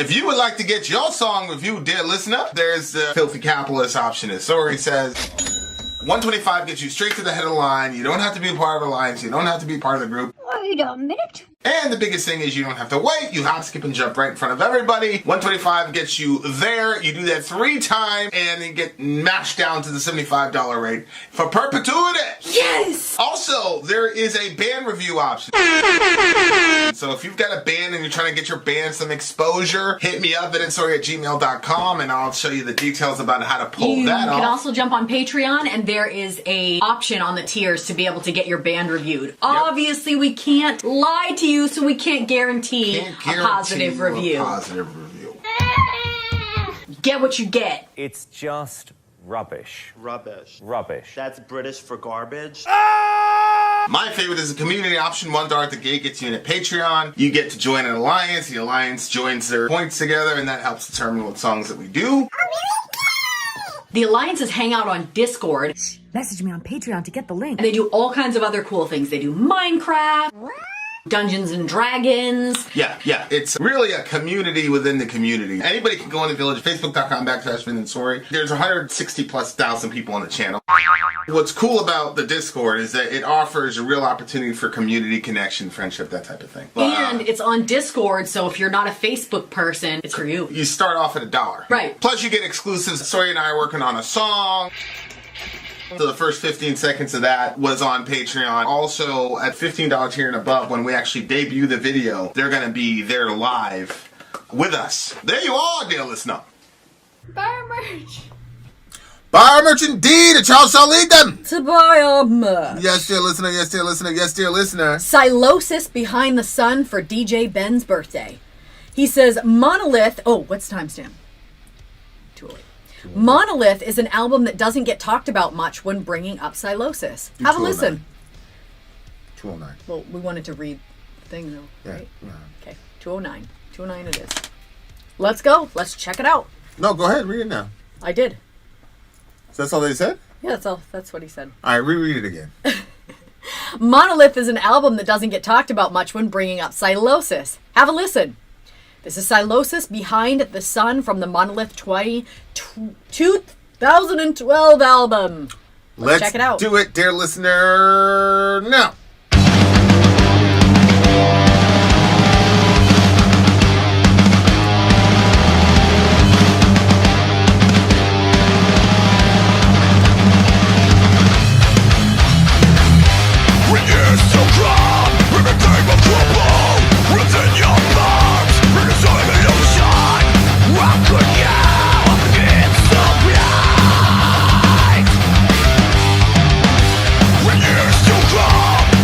If you would like to get your song reviewed, dear listener, there's the filthy capitalist option, as Sori says. 125 gets you straight to the head of the line. You don't have to be a part of the alliance. You don't have to be part of the group. Wait a minute. And the biggest thing is you don't have to wait. You hop, skip, and jump right in front of everybody. 125 gets you there. You do that 3 times, and then get mashed down to the $75 rate for perpetuity. Yes! Also, there is a band review option. So if you've got a band and you're trying to get your band some exposure, hit me up at insori@gmail.com, and I'll show you the details about how to pull that off. You can also jump on Patreon, and there is a option on the tiers to be able to get your band reviewed. Yep. Obviously, we can't lie to you, so we can't guarantee a positive review. Get what you get. It's just rubbish. Rubbish. Rubbish. That's British for garbage. My favorite is the community option. $1 at the gate gets you in at Patreon. You get to join an alliance. The alliance joins their points together, and that helps determine what songs that we do. The alliances hang out on Discord. Message me on Patreon to get the link. And they do all kinds of other cool things. They do Minecraft, Dungeons and Dragons. Yeah. It's really a community within the community. Anybody can go on the Village, facebook.com/Vin and Sori. There's 160,000+ people on the channel. What's cool about the Discord is that it offers a real opportunity for community connection, friendship, that type of thing. And it's on Discord, so if you're not a Facebook person, it's for you. You start off at $1. Right. Plus you get exclusives. Sori and I are working on a song. So the first 15 seconds of that was on Patreon. Also, at $15 tier and above, when we actually debut the video, they're going to be there live with us. There you are, dear listener. Buy our merch. Buy our merch indeed, and y'all shall lead them. To buy our merch. Yes, dear listener, yes, dear listener, yes, dear listener. Sylosis Behind the Sun for DJ Ben's birthday. He says, Monolith... Oh, what's timestamp? 208. Monolith is an album that doesn't get talked about much when bringing up Sylosis. Have a listen. 209. Well, we wanted to read the thing, though, right? Yeah. Okay, 209. 209 it is. Let's go. Let's check it out. No, go ahead, read it now. I did. So that's all they said? Yeah, that's all. That's what he said. All right, reread it again. Monolith is an album that doesn't get talked about much when bringing up Sylosis. Have a listen. This is Sylosis Behind the Sun from the Monolith 2012 album. Let's check it out. Do it, dear listener, now. When you're still calm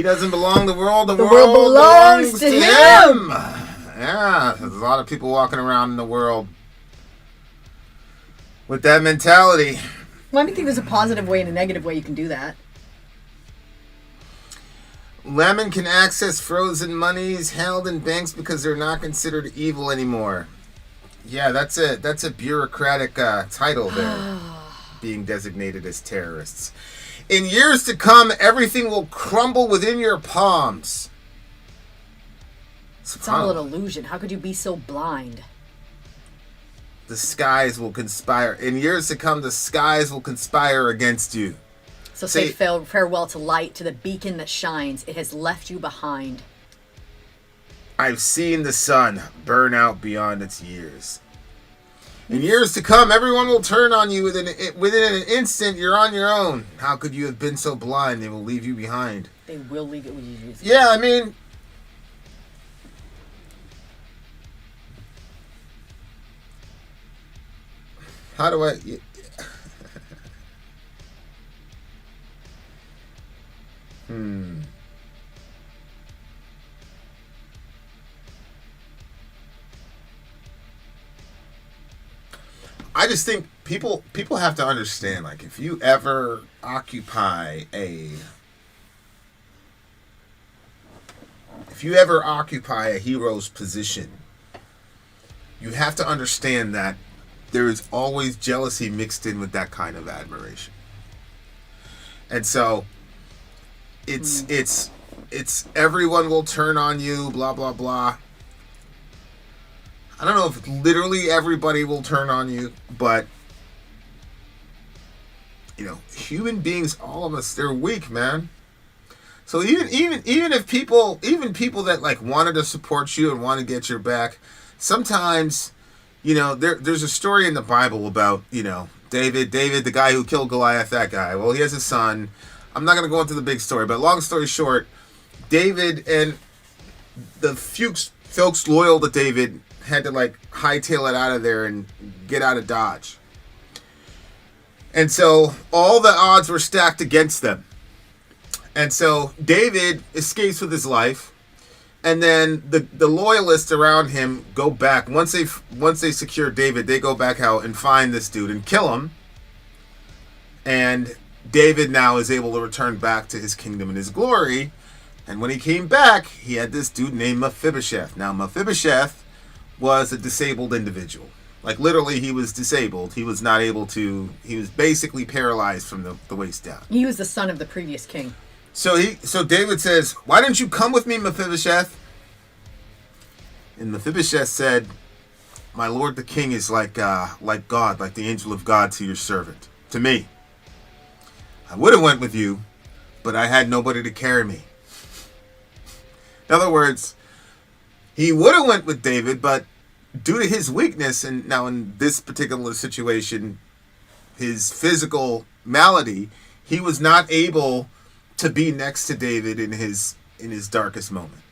doesn't belong to the world. The world belongs to him. Yeah, there's a lot of people walking around in the world with that mentality. Well, I think there's a positive way and a negative way you can do that. Lemon can access frozen monies held in banks because they're not considered evil anymore. Yeah, that's a bureaucratic title there, being designated as terrorists. In years to come, everything will crumble within your palms. It's all an illusion. How could you be so blind? The skies will conspire. In years to come, the skies will conspire against you. So say farewell to light, to the beacon that shines. It has left you behind. I've seen the sun burn out beyond its years. In years to come, everyone will turn on you within an instant. You're on your own. How could you have been so blind? They will leave you behind. They will leave it with you. Yeah, I mean, how do I? I just think people have to understand, like, if you ever occupy a hero's position, you have to understand that there is always jealousy mixed in with that kind of admiration. And so it's everyone will turn on you, blah blah blah. I don't know if literally everybody will turn on you, but human beings, all of us, they're weak, man. So even if people that like wanted to support you and want to get your back, sometimes, there's a story in the Bible about, David, the guy who killed Goliath, that guy. Well, he has a son. I'm not going to go into the big story, but long story short, David and the few folks loyal to David had to like hightail it out of there and get out of Dodge. And so all the odds were stacked against them. And so David escapes with his life. And then the loyalists around him go back. Once they secure David, they go back out and find this dude and kill him. And David now is able to return back to his kingdom and his glory. And when he came back, he had this dude named Mephibosheth. Now, Mephibosheth was a disabled individual. Like, literally, he was disabled. He was not able to... He was basically paralyzed from the waist down. He was the son of the previous king. So David says, "Why don't you come with me, Mephibosheth?" And Mephibosheth said, "My lord the king is like God, like the angel of God to your servant, to me. I would have went with you, but I had nobody to carry me." In other words, he would have went with David, but due to his weakness, and now in this particular situation, his physical malady, he was not able to be next to David in his darkest moment.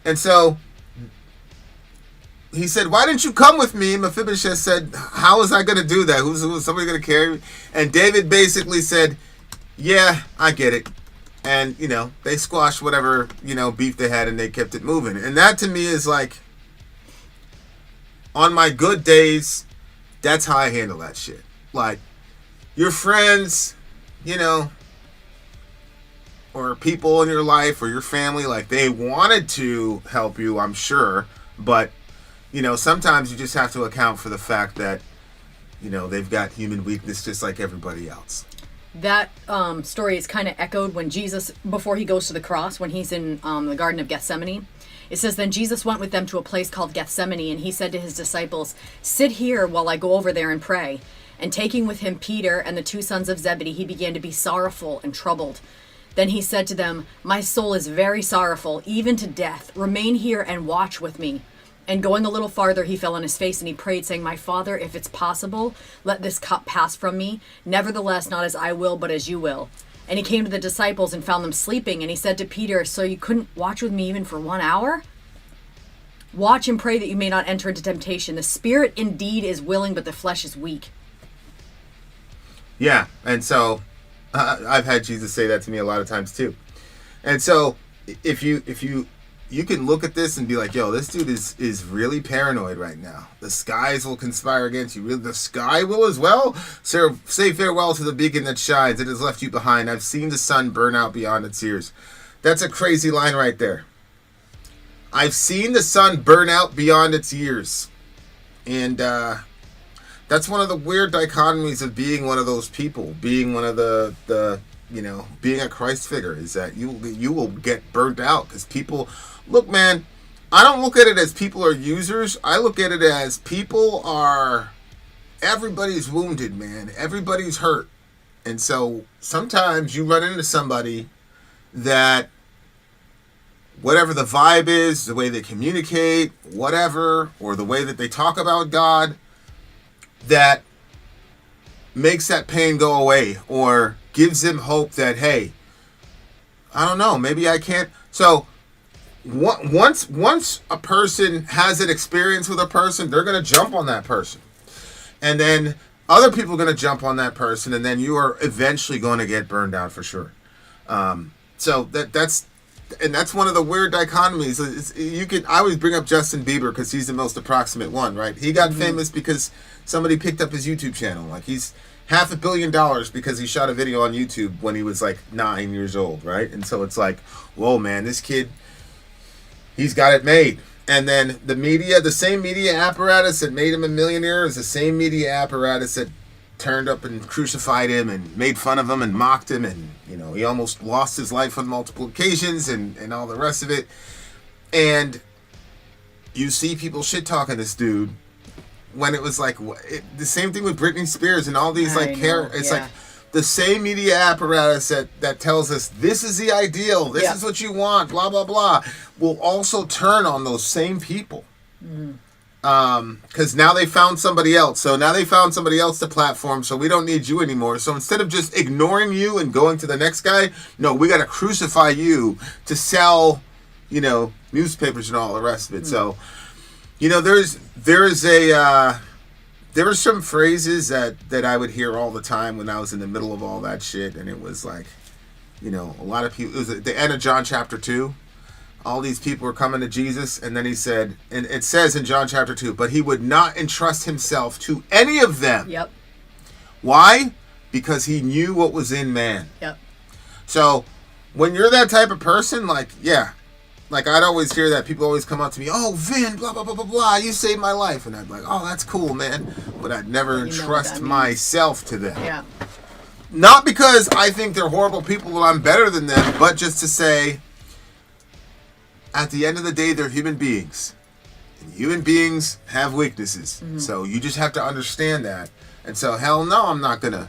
And so he said, "Why didn't you come with me?" And Mephibosheth said, "How was I going to do that? Who's somebody going to carry me?" And David basically said, "Yeah, I get it." And, they squashed whatever, beef they had, and they kept it moving. And that to me is like, on my good days, that's how I handle that shit. Like, your friends, or people in your life or your family, like, they wanted to help you, I'm sure. But, sometimes you just have to account for the fact that, they've got human weakness just like everybody else. That story is kind of echoed when Jesus, before he goes to the cross, when he's in the Garden of Gethsemane. It says, "Then Jesus went with them to a place called Gethsemane, and he said to his disciples, 'Sit here while I go over there and pray.' And taking with him Peter and the two sons of Zebedee, he began to be sorrowful and troubled. Then he said to them, 'My soul is very sorrowful, even to death. Remain here and watch with me.' And going a little farther, he fell on his face and he prayed, saying, 'My Father, if it's possible, let this cup pass from me. Nevertheless, not as I will, but as you will.' And he came to the disciples and found them sleeping. And he said to Peter, 'So you couldn't watch with me even for 1 hour? Watch and pray that you may not enter into temptation. The spirit indeed is willing, but the flesh is weak.'" Yeah, and so I've had Jesus say that to me a lot of times too. And so if you can look at this and be like, yo, this dude is really paranoid right now. The skies will conspire against you. The sky will as well. So say farewell to the beacon that shines. It has left you behind. I've seen the sun burn out beyond its years. That's a crazy line right there. I've seen the sun burn out beyond its years. And that's one of the weird dichotomies of being one of those people, being one of the being a Christ figure, is that you will get burnt out because people, look, man, I don't look at it as people are users. I look at it as everybody's wounded, man. Everybody's hurt. And so sometimes you run into somebody that, whatever the vibe is, the way they communicate, whatever, or the way that they talk about God, that makes that pain go away or gives them hope that, hey, I don't know, maybe I can't. So once a person has an experience with a person, they're going to jump on that person. And then other people are going to jump on that person, and then you are eventually going to get burned out for sure. So that's one of the weird dichotomies. I always bring up Justin Bieber because he's the most approximate one, right? He got famous because somebody picked up his YouTube channel. Like, he's $500 million because he shot a video on YouTube when he was like 9 years old, right? And so it's like, whoa, man, this kid, he's got it made. And then the media, the same media apparatus that made him a millionaire is the same media apparatus that turned up and crucified him and made fun of him and mocked him, and he almost lost his life on multiple occasions and all the rest of it. And you see people shit talking this dude when it was like the same thing with Britney Spears and all these like the same media apparatus that tells us this is the ideal, this is what you want, blah blah blah, will also turn on those same people. Because now they found somebody else. So now they found somebody else to platform, so we don't need you anymore. So instead of just ignoring you and going to the next guy, no, we got to crucify you to sell, newspapers and all the rest of it. So, there were some phrases that I would hear all the time when I was in the middle of all that shit, and it was like, a lot of people, it was at the end of John chapter 2. All these people were coming to Jesus, and then he said, and it says in John chapter 2, but he would not entrust himself to any of them. Yep. Why? Because he knew what was in man. Yep. So when you're that type of person, like I'd always hear that people always come up to me, oh, Vin, blah, blah, blah, blah, blah, you saved my life. And I'd be like, oh, that's cool, man. But I'd never entrust myself to them. Yeah. Not because I think they're horrible people or I'm better than them, but just to say, at the end of the day, they're human beings. And human beings have weaknesses. So you just have to understand that. And so, hell no, I'm not gonna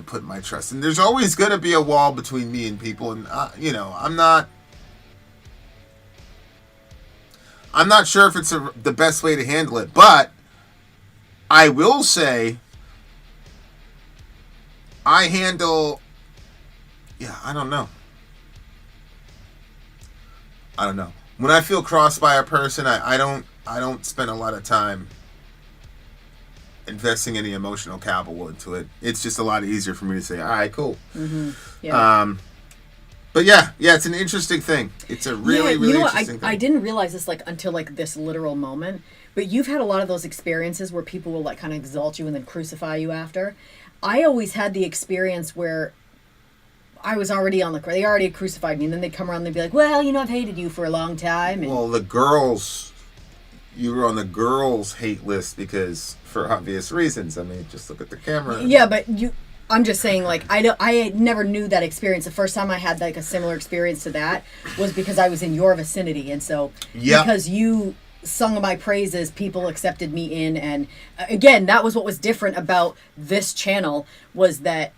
put my trust in. There's always gonna be a wall between me and people, and I'm not sure if it's the best way to handle it. But I will say, I handle. Yeah, I don't know. When I feel crossed by a person, I don't spend a lot of time investing any emotional capital into it. It's just a lot easier for me to say, all right, cool. Yeah. But yeah, it's an interesting thing. It's a really interesting thing. I didn't realize this until this literal moment, but you've had a lot of those experiences where people will kind of exalt you and then crucify you after. I always had the experience where I was already on they already crucified me, and then they'd come around and they'd be like, well, I've hated you for a long time. And well, you were on the girls' hate list because, for obvious reasons. I mean, just look at the camera. Yeah, but I'm just saying, I never knew that experience. The first time I had a similar experience to that was because I was in your vicinity, and so because you sung my praises, people accepted me in, and again, that was what was different about this channel, was that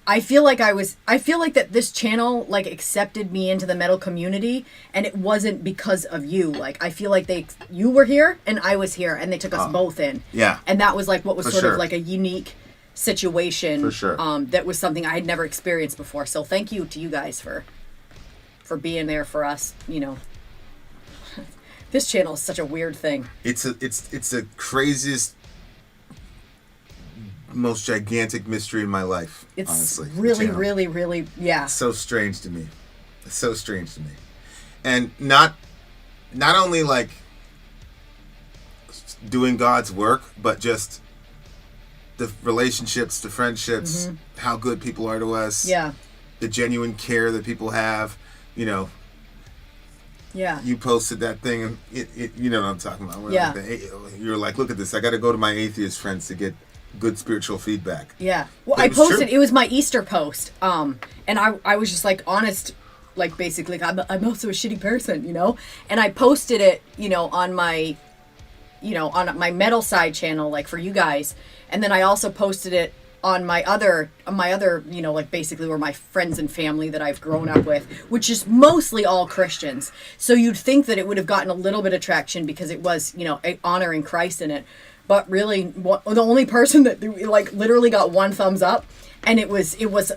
I feel like that this channel accepted me into the metal community, and it wasn't because of you. I feel like you were here and I was here, and they took us both in. Yeah. And that was what was of a unique situation. For sure. That was something I had never experienced before. So thank you to you guys for being there for us. This channel is such a weird thing. It's the craziest, most gigantic mystery in my life. It's honestly, really, really, really, yeah. It's so strange to me. It's so strange to me. And not only like doing God's work, but just the relationships, the friendships, how good people are to us. Yeah. The genuine care that people have, you know. Yeah. You posted that thing, and it you know what I'm talking about. Yeah. You're like, look at this. I got to go to my atheist friends to get good spiritual feedback. Yeah. Well, But I it was posted. true. It was my Easter post. And I was just like honest, like basically, I'm also a shitty person, you know. And I posted it, you know, on my metal side channel, like for you guys. And then I also posted it on my other, you know, like basically where my friends and family that I've grown up with, which is mostly all Christians. So you'd think that it would have gotten a little bit of traction because it was, you know, honoring Christ in it. But really, the only person that like literally got one thumbs up, and it was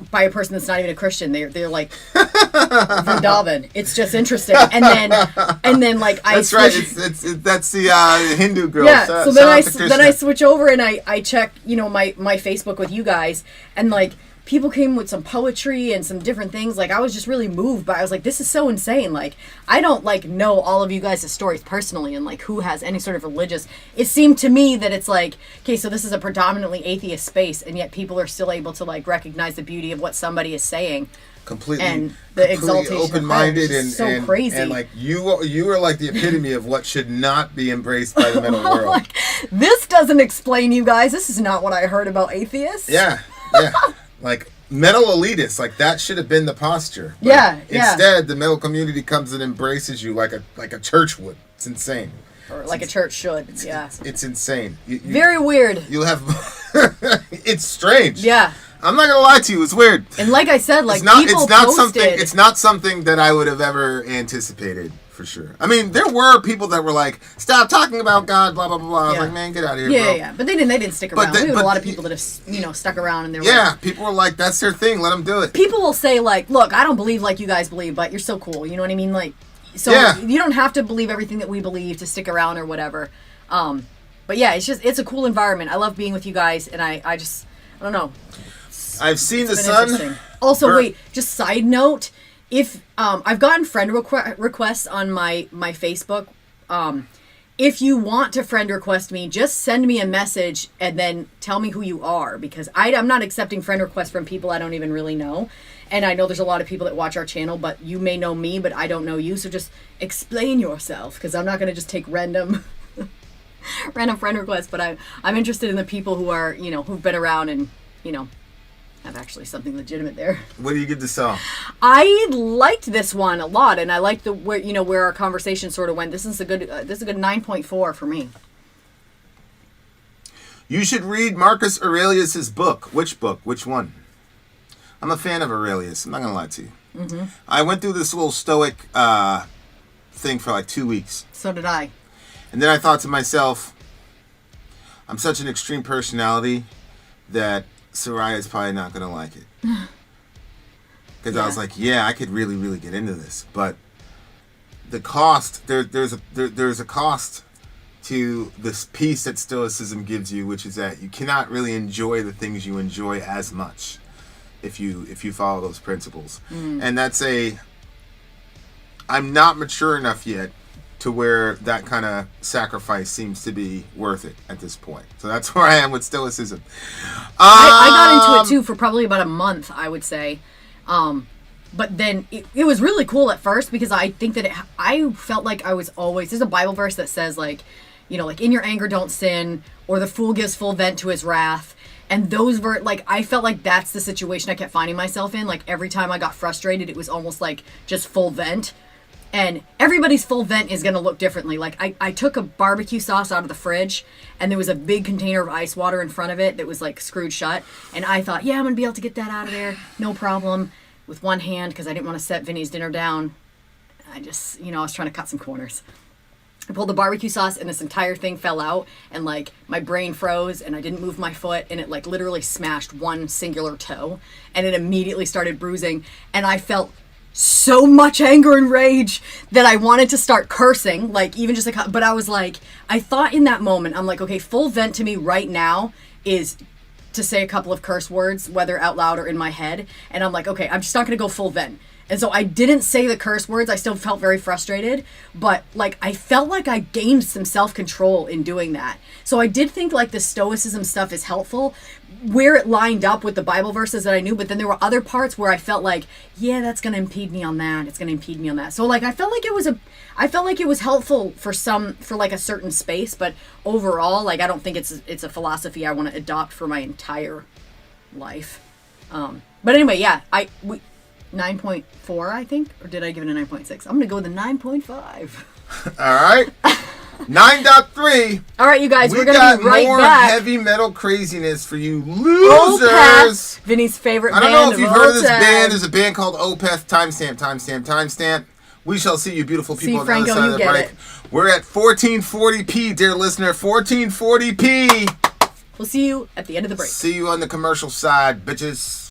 by a person that's not even a Christian. They're like Vrindavan. It's just interesting. And then like I That's right. That's the Hindu girl. yeah. So then Krishna. I switch over and I check, you know, my Facebook with you guys, and like people came with some poetry and some different things. Like I was just really moved by. I was like, this is so insane. Like I don't like know all of you guys' stories personally, and like who has any sort of religious. It seemed to me that it's like, okay, so this is a predominantly atheist space, and yet people are still able to like recognize the beauty of what somebody is saying. Completely Exaltation of open-minded Christ is so crazy. and like you are like the epitome of what should not be embraced by the metal world. Like, this doesn't explain you guys. This is not what I heard about atheists. Yeah. Like metal elitists, like that should have been the posture. But Yeah. Instead, the metal community comes and embraces you like a church would. It's insane. Or like a church should. Yeah. It's insane. Very weird. You'll have. It's strange. Yeah. I'm not gonna lie to you. It's weird. And like I said, like It's not posted, something. It's not something that I would have ever anticipated for sure. I mean, there were people that were like, "Stop talking about God," blah blah blah. blah. I was Yeah. like, "Man, get out of here, Yeah, bro." yeah, but they didn't stick around. We had a lot of people that have, you know, stuck around and they're Yeah, like, people were like, "That's their thing. Let them do it." people will say like, look, I don't believe like you guys believe, but you're so cool. You know what I mean? Like, so Yeah. you don't have to believe everything that we believe to stick around or whatever. But yeah, it's a cool environment. I love being with you guys, and I don't know. I've seen the It's been sun. interesting. Also, burn- wait, just side note, if I've gotten friend requests on my Facebook. If you want to friend request me, just send me a message and then tell me who you are, because I'm not accepting friend requests from people I don't even really know. And I know there's a lot of people that watch our channel, but you may know me, but I don't know you. So just explain yourself, because I'm not going to just take random friend requests. But I'm interested in the people who are, you know, who've been around and, you know, have actually something legitimate there. What do you give the song? I liked this one a lot, and I liked where our conversation sort of went. This is a good 9.4 for me. You should read Marcus Aurelius's book. Which book? Which one? I'm a fan of Aurelius. I'm not gonna lie to you. Mm-hmm. I went through this little Stoic thing for like 2 weeks, So did I. and then I thought to myself, I'm such an extreme personality that Sori is probably not gonna like it. Because I was like, yeah, I could really, really get into this, but the cost there's a cost to this peace that Stoicism gives you, which is that you cannot really enjoy the things you enjoy as much if you follow those principles. And that's I'm not mature enough yet to where that kind of sacrifice seems to be worth it at this point. So that's where I am with Stoicism. I got into it too for probably about a month, I would say. But then it was really cool at first, because I think that I felt like I was always, there's a Bible verse that says like, you know, like in your anger don't sin, or the fool gives full vent to his wrath. And those like, I felt like that's the situation I kept finding myself in. Like every time I got frustrated, it was almost like just full vent. And everybody's full vent is going to look differently. Like I took a barbecue sauce out of the fridge, and there was a big container of ice water in front of it that was like screwed shut. And I thought, yeah, I'm going to be able to get that out of there. No problem. With one hand, because I didn't want to set Vinny's dinner down. I just, I was trying to cut some corners. I pulled the barbecue sauce, and this entire thing fell out, and like my brain froze, and I didn't move my foot, and it like literally smashed one singular toe, and it immediately started bruising, and I felt so much anger and rage that I wanted to start cursing, like even just like, but I was like, I thought in that moment, I'm like, okay, full vent to me right now is to say a couple of curse words, whether out loud or in my head, and I'm like, okay, I'm just not gonna go full vent. And so I didn't say the curse words. I still felt very frustrated, but like I felt like I gained some self-control in doing that. So I did think like the Stoicism stuff is helpful where it lined up with the Bible verses that I knew, but then there were other parts where I felt like, yeah, that's going to impede me on that. It's going to impede me on that. So like I felt like it was helpful for like a certain space, but overall, like I don't think it's a philosophy I want to adopt for my entire life. But anyway, yeah, 9.4, I think, or did I give it a 9.6? I'm gonna go with a 9.5. All right, 9.3. All right, you guys, we're gonna got be right more back. heavy metal craziness for you losers. Opeth, Vinny's favorite band. I don't know if you've heard of this time. band. There's a band called Opeth. Timestamp. We shall see you, beautiful people, See, on the other Franco, side you of the get break. it. We're at 1440p, dear listener. 1440p. We'll see you at the end of the break. See you on the commercial side, bitches.